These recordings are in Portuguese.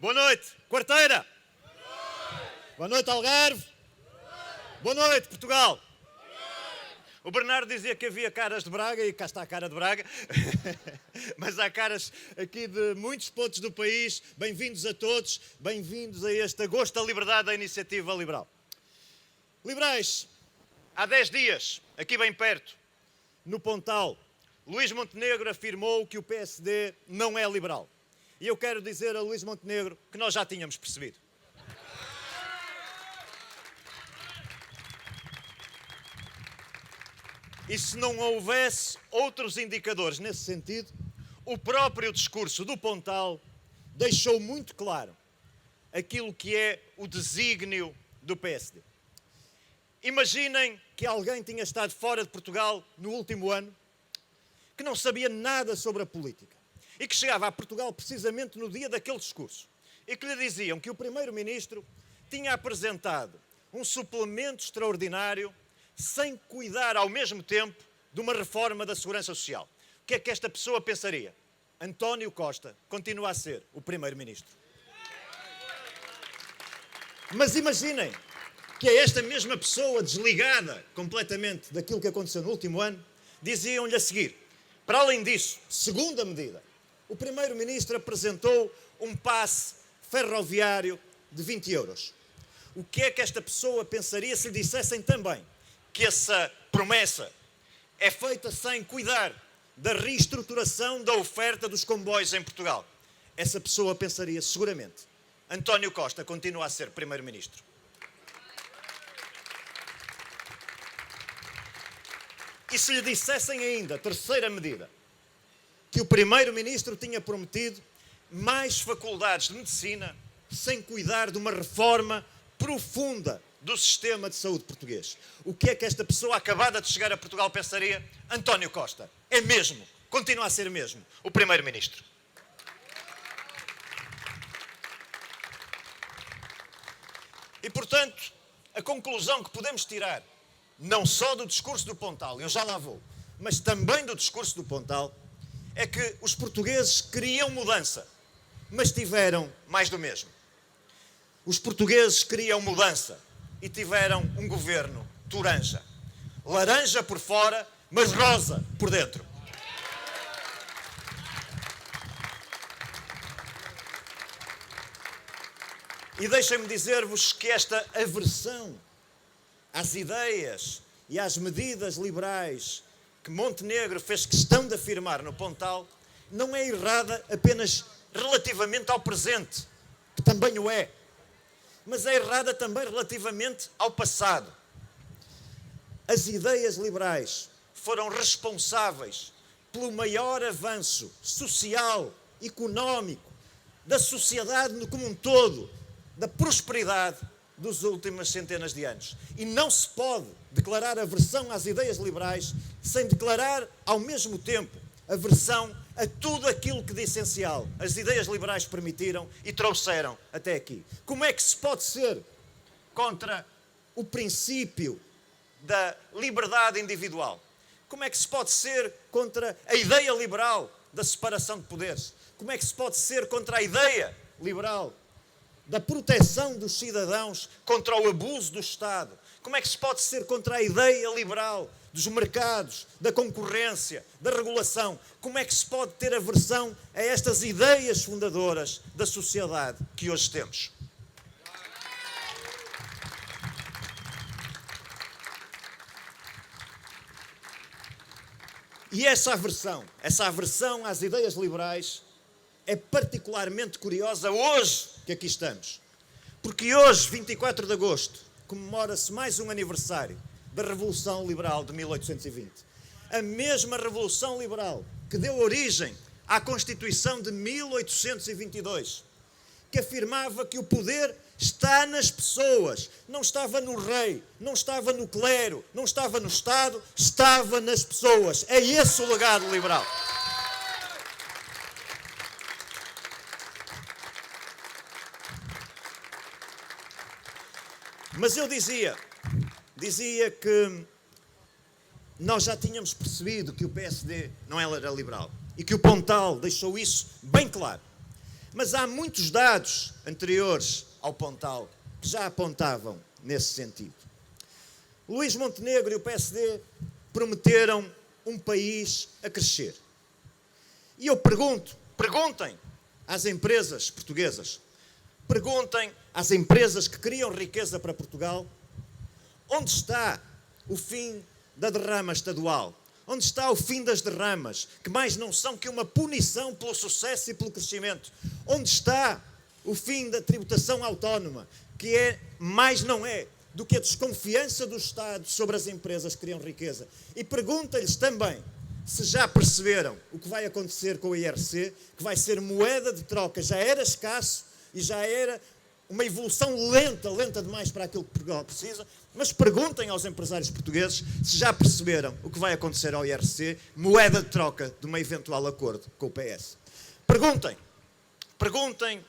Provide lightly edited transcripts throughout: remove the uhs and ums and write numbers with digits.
Boa noite, Quarteira. Boa noite, Algarve. Boa noite, Portugal. O Bernardo dizia que havia caras de Braga, e cá está a cara de Braga, mas há caras aqui de muitos pontos do país. Bem-vindos a todos, bem-vindos a este agosto da liberdade da Iniciativa Liberal. Liberais, há 10 dias, aqui bem perto, no Pontal, Luís Montenegro afirmou que o PSD não é liberal. E eu quero dizer a Luís Montenegro que nós já tínhamos percebido. E se não houvesse outros indicadores nesse sentido, o próprio discurso do Pontal deixou muito claro aquilo que é o desígnio do PSD. Imaginem que alguém tinha estado fora de Portugal no último ano, que não sabia nada sobre a política e que chegava a Portugal precisamente no dia daquele discurso e que lhe diziam que o Primeiro-Ministro tinha apresentado um suplemento extraordinário sem cuidar ao mesmo tempo de uma reforma da Segurança Social. O que é que esta pessoa pensaria? António Costa continua a ser o Primeiro-Ministro. Mas imaginem que é esta mesma pessoa, desligada completamente daquilo que aconteceu no último ano, diziam-lhe a seguir: para além disso, segunda medida, o Primeiro-Ministro apresentou um passe ferroviário de 20 euros. O que é que esta pessoa pensaria se lhe dissessem também que essa promessa é feita sem cuidar da reestruturação da oferta dos comboios em Portugal? Essa pessoa pensaria seguramente: António Costa continua a ser Primeiro-Ministro. E se lhe dissessem ainda, terceira medida, que o Primeiro-Ministro tinha prometido mais faculdades de medicina sem cuidar de uma reforma profunda do sistema de saúde português, o que é que esta pessoa acabada de chegar a Portugal pensaria? António Costa é mesmo, continua a ser mesmo, o Primeiro-Ministro. E, portanto, a conclusão que podemos tirar, não só do discurso do Pontal, eu já lá vou, mas também do discurso do Pontal, é que os portugueses queriam mudança, mas tiveram mais do mesmo. Os portugueses queriam mudança e tiveram um governo toranja. Laranja por fora, mas rosa por dentro. E deixem-me dizer-vos que esta aversão às ideias e às medidas liberais que Montenegro fez questão de afirmar no Pontal não é errada apenas relativamente ao presente, que também o é, mas é errada também relativamente ao passado. As ideias liberais foram responsáveis pelo maior avanço social, económico, da sociedade como um todo, da prosperidade dos últimos centenas de anos. E não se pode declarar aversão às ideias liberais sem declarar, ao mesmo tempo, aversão a tudo aquilo que de essencial as ideias liberais permitiram e trouxeram até aqui. Como é que se pode ser contra o princípio da liberdade individual? Como é que se pode ser contra a ideia liberal da separação de poderes? Como é que se pode ser contra a ideia liberal da proteção dos cidadãos contra o abuso do Estado? Como é que se pode ser contra a ideia liberal dos mercados, da concorrência, da regulação? Como é que se pode ter aversão a estas ideias fundadoras da sociedade que hoje temos? E essa aversão às ideias liberais é particularmente curiosa hoje que aqui estamos. Porque hoje, 24 de agosto, comemora-se mais um aniversário da Revolução Liberal de 1820. A mesma Revolução Liberal que deu origem à Constituição de 1822, que afirmava que o poder está nas pessoas, não estava no rei, não estava no clero, não estava no Estado, estava nas pessoas. É esse o legado liberal. Mas eu dizia que nós já tínhamos percebido que o PSD não era liberal e que o Pontal deixou isso bem claro. Mas há muitos dados anteriores ao Pontal que já apontavam nesse sentido. Luís Montenegro e o PSD prometeram um país a crescer. E eu perguntem às empresas portuguesas, perguntem às empresas que criam riqueza para Portugal, onde está o fim da derrama estadual? Onde está o fim das derramas, que mais não são que uma punição pelo sucesso e pelo crescimento? Onde está o fim da tributação autónoma, que mais não é do que a desconfiança do Estado sobre as empresas que criam riqueza? E pergunta-lhes também se já perceberam o que vai acontecer com o IRC, que vai ser moeda de troca, já era escasso e já era uma evolução lenta demais para aquilo que Portugal precisa, mas perguntem aos empresários portugueses se já perceberam o que vai acontecer ao IRC, moeda de troca de um eventual acordo com o PS. Perguntem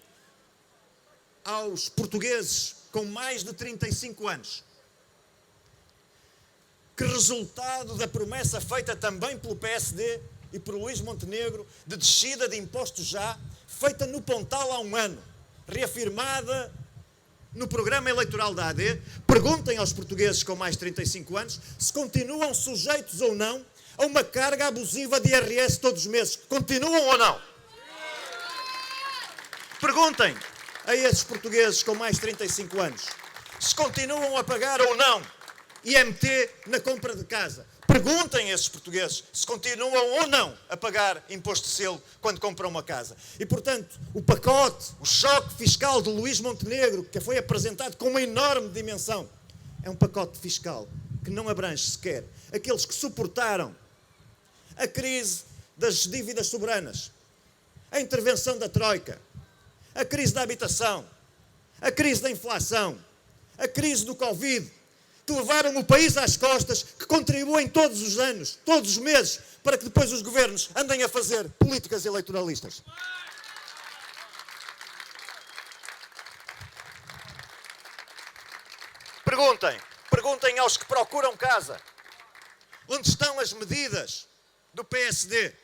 aos portugueses com mais de 35 anos que resultado da promessa feita também pelo PSD e por Luís Montenegro de descida de impostos já, feita no Pontal há um ano, reafirmada no programa eleitoral da AD, perguntem aos portugueses com mais de 35 anos se continuam sujeitos ou não a uma carga abusiva de IRS todos os meses. Continuam ou não? Perguntem a esses portugueses com mais de 35 anos se continuam a pagar ou não IMT na compra de casa. Perguntem a esses portugueses se continuam ou não a pagar imposto de selo quando compram uma casa. E, portanto, o pacote, o choque fiscal de Luís Montenegro, que foi apresentado com uma enorme dimensão, é um pacote fiscal que não abrange sequer aqueles que suportaram a crise das dívidas soberanas, a intervenção da Troika, a crise da habitação, a crise da inflação, a crise do Covid, que levaram o país às costas, que contribuem todos os anos, todos os meses, para que depois os governos andem a fazer políticas eleitoralistas. Perguntem aos que procuram casa, onde estão as medidas do PSD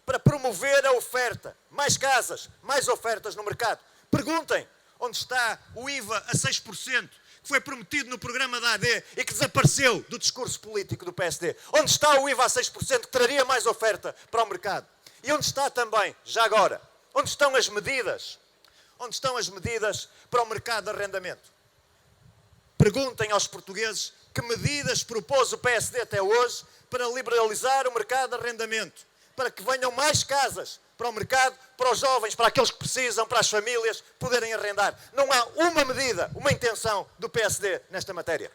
para promover a oferta, mais casas, mais ofertas no mercado. Perguntem onde está o IVA a 6%, que foi prometido no programa da AD e que desapareceu do discurso político do PSD. Onde está o IVA a 6% que traria mais oferta para o mercado? E onde está também, já agora, onde estão as medidas? Onde estão as medidas para o mercado de arrendamento? Perguntem aos portugueses que medidas propôs o PSD até hoje para liberalizar o mercado de arrendamento, para que venham mais casas para o mercado, para os jovens, para aqueles que precisam, para as famílias poderem arrendar. Não há uma medida, uma intenção do PSD nesta matéria.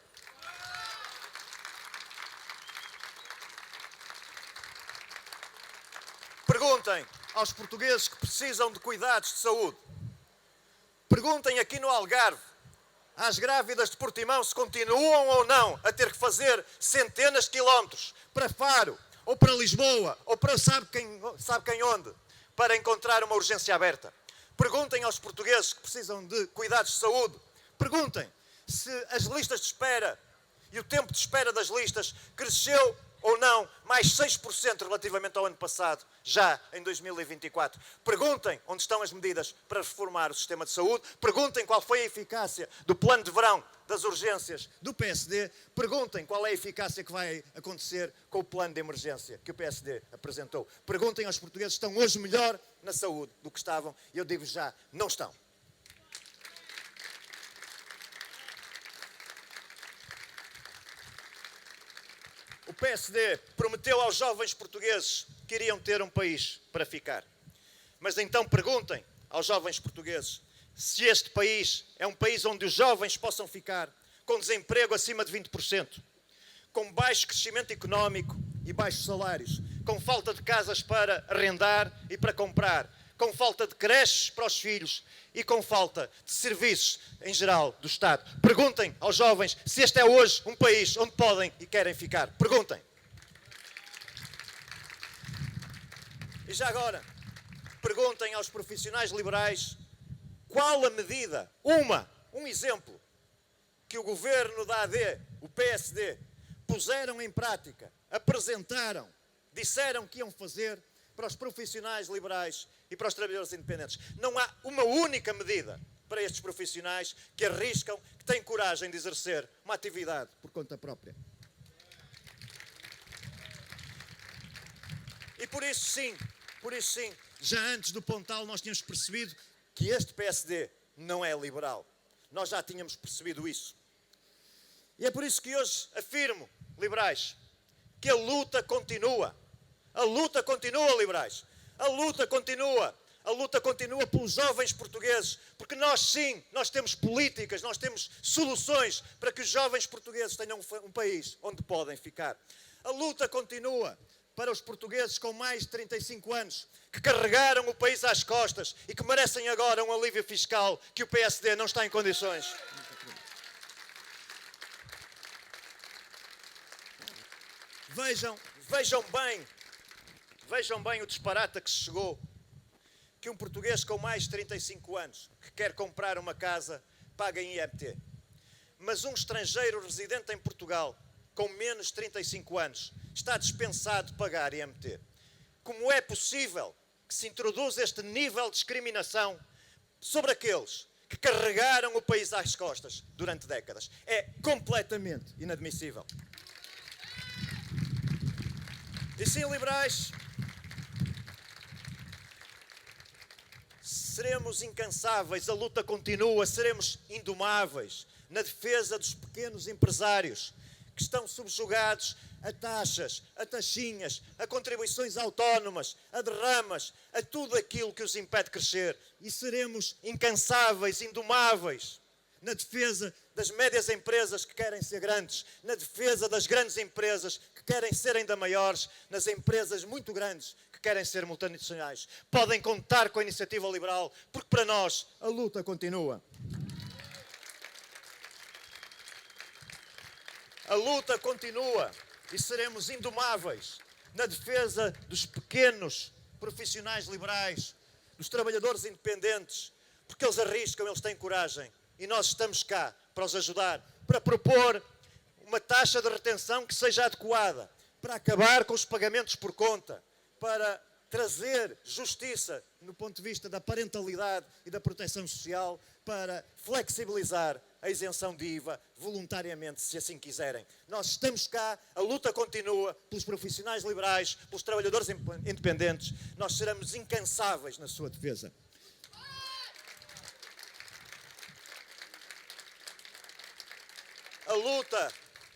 Perguntem aos portugueses que precisam de cuidados de saúde. Perguntem aqui no Algarve às grávidas de Portimão se continuam ou não a ter que fazer centenas de quilómetros para Faro, ou para Lisboa, ou para sabe quem onde, para encontrar uma urgência aberta. Perguntem aos portugueses que precisam de cuidados de saúde. Perguntem se as listas de espera e o tempo de espera das listas cresceu ou não mais 6% relativamente ao ano passado, já em 2024. Perguntem onde estão as medidas para reformar o sistema de saúde. Perguntem qual foi a eficácia do plano de verão das urgências do PSD. Perguntem qual é a eficácia que vai acontecer com o plano de emergência que o PSD apresentou. Perguntem aos portugueses se estão hoje melhor na saúde do que estavam. E eu digo já, não estão. O PSD prometeu aos jovens portugueses que iriam ter um país para ficar. Mas então perguntem aos jovens portugueses se este país é um país onde os jovens possam ficar com desemprego acima de 20%, com baixo crescimento económico e baixos salários, com falta de casas para arrendar e para comprar, com falta de creches para os filhos e com falta de serviços em geral do Estado. Perguntem aos jovens se este é hoje um país onde podem e querem ficar. Perguntem. E já agora, perguntem aos profissionais liberais qual a medida, um exemplo, que o governo da AD, o PSD, puseram em prática, apresentaram, disseram que iam fazer para os profissionais liberais e para os trabalhadores independentes. Não há uma única medida para estes profissionais que arriscam, que têm coragem de exercer uma atividade por conta própria. E por isso sim, já antes do Pontal nós tínhamos percebido que este PSD não é liberal. Nós já tínhamos percebido isso. E é por isso que hoje afirmo, liberais, que a luta continua. A luta continua, liberais. A luta continua. A luta continua pelos jovens portugueses, porque nós sim, nós temos políticas, nós temos soluções para que os jovens portugueses tenham um país onde podem ficar. A luta continua para os portugueses com mais de 35 anos, que carregaram o país às costas e que merecem agora um alívio fiscal que o PSD não está em condições. Vejam bem o disparate a que se chegou. Que um português com mais de 35 anos, que quer comprar uma casa, paga em IMT. Mas um estrangeiro residente em Portugal, com menos de 35 anos, está dispensado de pagar IMT. Como é possível que se introduza este nível de discriminação sobre aqueles que carregaram o país às costas durante décadas? É completamente inadmissível. E sim, liberais, seremos incansáveis, a luta continua, seremos indomáveis na defesa dos pequenos empresários que estão subjugados a taxas, a taxinhas, a contribuições autónomas, a derramas, a tudo aquilo que os impede crescer. E seremos incansáveis, indomáveis na defesa das médias empresas que querem ser grandes, na defesa das grandes empresas que querem ser ainda maiores, nas empresas muito grandes que querem ser multinacionais. Podem contar com a iniciativa liberal, porque para nós a luta continua. A luta continua e seremos indomáveis na defesa dos pequenos profissionais liberais, dos trabalhadores independentes, porque eles arriscam, eles têm coragem. E nós estamos cá para os ajudar, para propor uma taxa de retenção que seja adequada, para acabar com os pagamentos por conta, para trazer justiça no ponto de vista da parentalidade e da proteção social, para flexibilizar a isenção de IVA voluntariamente, se assim quiserem. Nós estamos cá, a luta continua pelos profissionais liberais, pelos trabalhadores independentes. Nós seremos incansáveis na sua defesa.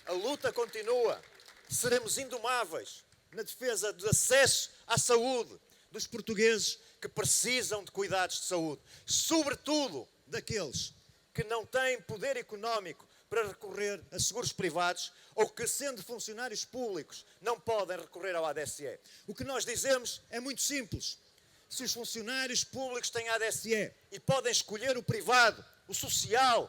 A luta continua. Seremos indomáveis na defesa do acesso à saúde dos portugueses que precisam de cuidados de saúde. Sobretudo daqueles que não têm poder económico para recorrer a seguros privados ou que, sendo funcionários públicos, não podem recorrer ao ADSE. O que nós dizemos é muito simples. Se os funcionários públicos têm ADSE e podem escolher o privado, o social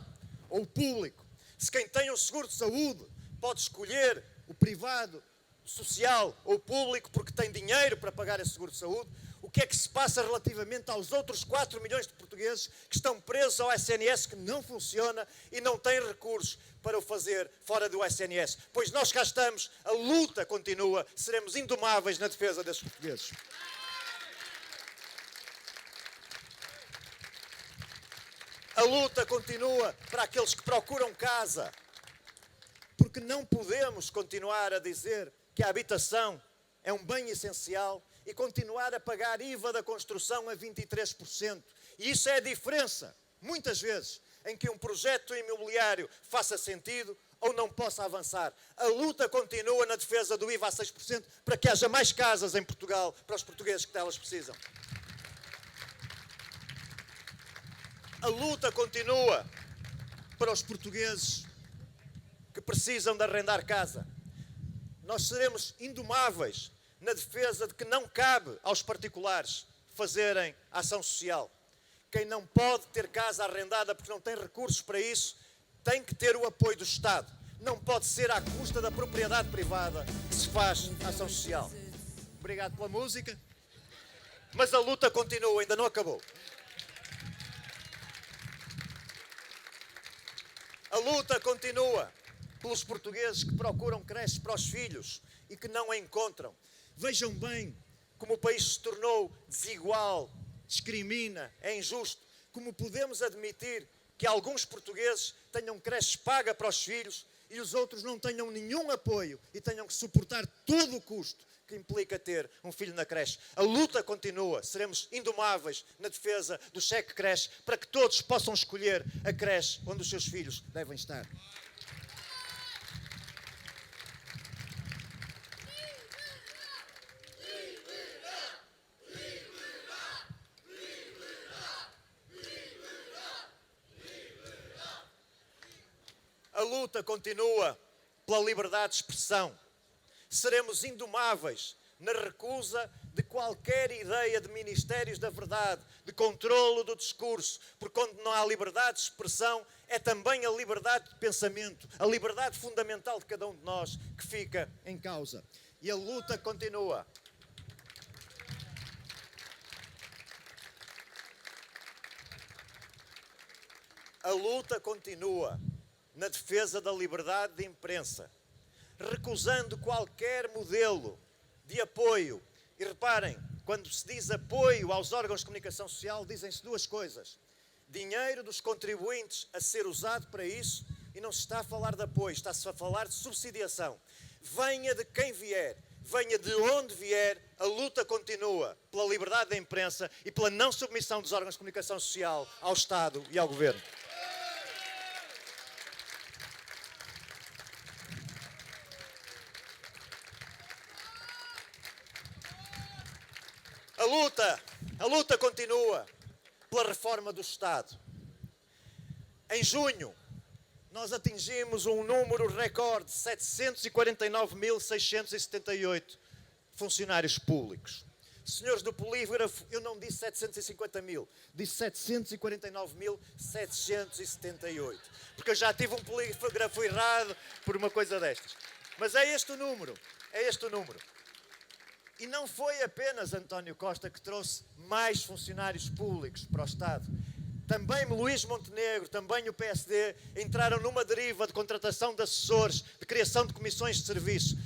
ou o público, se quem tem um seguro de saúde pode escolher o privado, o social ou o público porque tem dinheiro para pagar esse seguro de saúde, o que é que se passa relativamente aos outros 4 milhões de portugueses que estão presos ao SNS, que não funciona e não têm recursos para o fazer fora do SNS? Pois nós cá estamos, a luta continua, seremos indomáveis na defesa desses portugueses. A luta continua para aqueles que procuram casa, porque não podemos continuar a dizer que a habitação é um bem essencial e continuar a pagar IVA da construção a 23%. E isso é a diferença, muitas vezes, em que um projeto imobiliário faça sentido ou não possa avançar. A luta continua na defesa do IVA a 6% para que haja mais casas em Portugal para os portugueses que delas precisam. A luta continua para os portugueses que precisam de arrendar casa. Nós seremos indomáveis na defesa de que não cabe aos particulares fazerem ação social. Quem não pode ter casa arrendada porque não tem recursos para isso, tem que ter o apoio do Estado. Não pode ser à custa da propriedade privada que se faz ação social. Obrigado pela música, mas a luta continua, ainda não acabou. A luta continua pelos portugueses que procuram creches para os filhos e que não a encontram. Vejam bem como o país se tornou desigual, discrimina, é injusto, como podemos admitir que alguns portugueses tenham creches paga para os filhos e os outros não tenham nenhum apoio e tenham que suportar todo o custo que implica ter um filho na creche. A luta continua, seremos indomáveis na defesa do cheque creche para que todos possam escolher a creche onde os seus filhos devem estar. A luta continua pela liberdade de expressão. Seremos indomáveis na recusa de qualquer ideia de ministérios da verdade, de controlo do discurso, porque onde não há liberdade de expressão, é também a liberdade de pensamento, a liberdade fundamental de cada um de nós que fica em causa. E a luta continua. A luta continua na defesa da liberdade de imprensa, recusando qualquer modelo de apoio. E reparem, quando se diz apoio aos órgãos de comunicação social, dizem-se duas coisas. Dinheiro dos contribuintes a ser usado para isso, e não se está a falar de apoio, está-se a falar de subsidiação. Venha de quem vier, venha de onde vier, a luta continua pela liberdade da imprensa e pela não submissão dos órgãos de comunicação social ao Estado e ao Governo. A luta continua pela reforma do Estado. Em junho, nós atingimos um número recorde de 749.678 funcionários públicos. Senhores do polígrafo, eu não disse 750 mil, disse 749.778. Porque eu já tive um polígrafo errado por uma coisa destas. Mas é este o número, é este o número. E não foi apenas António Costa que trouxe mais funcionários públicos para o Estado. Também Luís Montenegro, também o PSD, entraram numa deriva de contratação de assessores, de criação de comissões de serviço.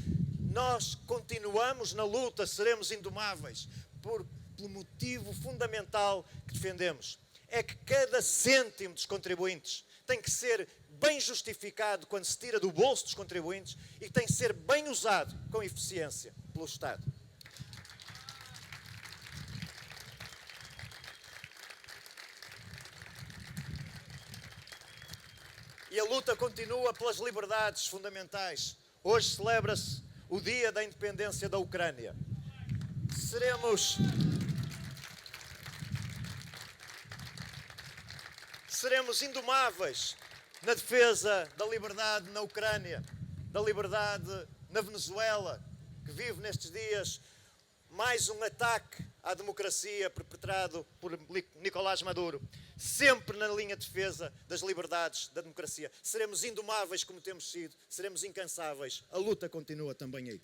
Nós continuamos na luta, seremos indomáveis, pelo motivo fundamental que defendemos. É que cada cêntimo dos contribuintes tem que ser bem justificado quando se tira do bolso dos contribuintes e tem que ser bem usado com eficiência pelo Estado. E a luta continua pelas liberdades fundamentais. Hoje celebra-se o Dia da Independência da Ucrânia. Seremos indomáveis na defesa da liberdade na Ucrânia, da liberdade na Venezuela, que vive nestes dias mais um ataque à democracia perpetrado por Nicolás Maduro. Sempre na linha de defesa das liberdades da democracia. Seremos indomáveis como temos sido, seremos incansáveis. A luta continua também aí.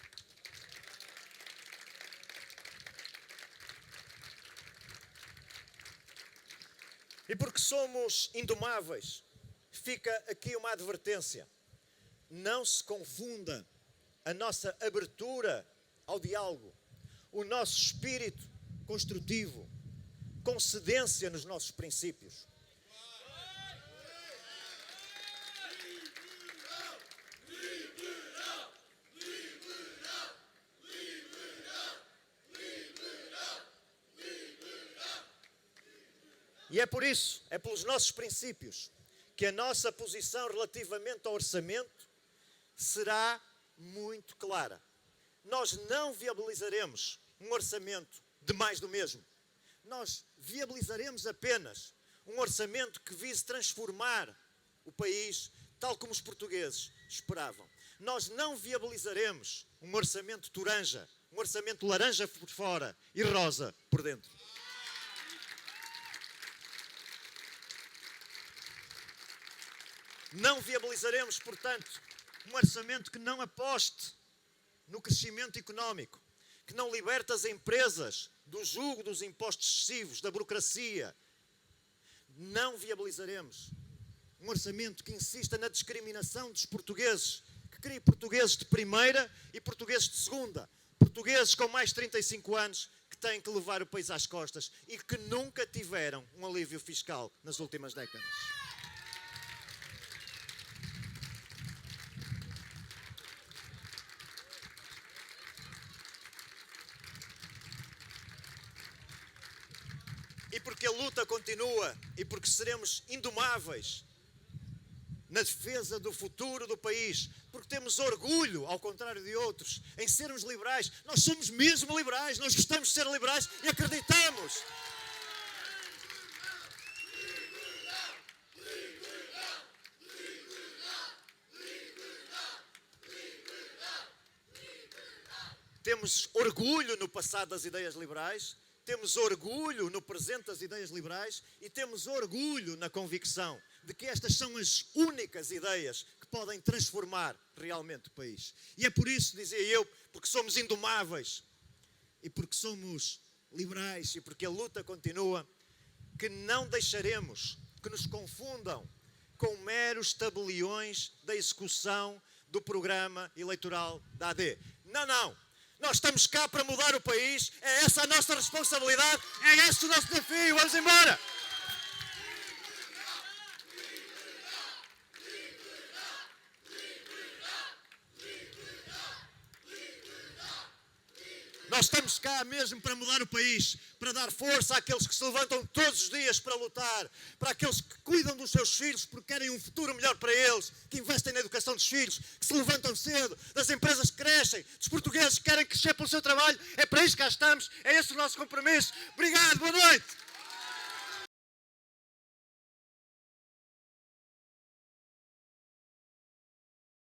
E porque somos indomáveis, fica aqui uma advertência. Não se confunda a nossa abertura ao diálogo, o nosso espírito construtivo, com cedência nos nossos princípios. E é por isso, é pelos nossos princípios, que a nossa posição relativamente ao orçamento será muito clara. Nós não viabilizaremos um orçamento de mais do mesmo. Nós viabilizaremos apenas um orçamento que vise transformar o país tal como os portugueses esperavam. Nós não viabilizaremos um orçamento toranja, um orçamento laranja por fora e rosa por dentro. Não viabilizaremos, portanto, um orçamento que não aposte no crescimento económico, que não liberte as empresas do jugo dos impostos excessivos, da burocracia. Não viabilizaremos um orçamento que insista na discriminação dos portugueses, que crie portugueses de primeira e portugueses de segunda, portugueses com mais de 35 anos têm que levar o país às costas e que nunca tiveram um alívio fiscal nas últimas décadas. E porque a luta continua e porque seremos indomáveis na defesa do futuro do país, porque temos orgulho, ao contrário de outros, em sermos liberais. Nós somos mesmo liberais, nós gostamos de ser liberais e acreditamos. Temos orgulho no passado das ideias liberais, temos orgulho no presente das ideias liberais e temos orgulho na convicção de que estas são as únicas ideias que podem transformar realmente o país. E é por isso, dizia eu, porque somos indomáveis e porque somos liberais e porque a luta continua, que não deixaremos que nos confundam com meros tabeliões da execução do programa eleitoral da AD. Não, não! Nós estamos cá para mudar o país, é essa a nossa responsabilidade, é esse o nosso desafio, vamos embora! Nós estamos cá mesmo para mudar o país, para dar força àqueles que se levantam todos os dias para lutar, para aqueles que cuidam dos seus filhos porque querem um futuro melhor para eles, que investem na educação dos filhos, que se levantam cedo, das empresas que crescem, dos portugueses que querem crescer pelo seu trabalho. É para isso que cá estamos, é esse o nosso compromisso. Obrigado, boa noite!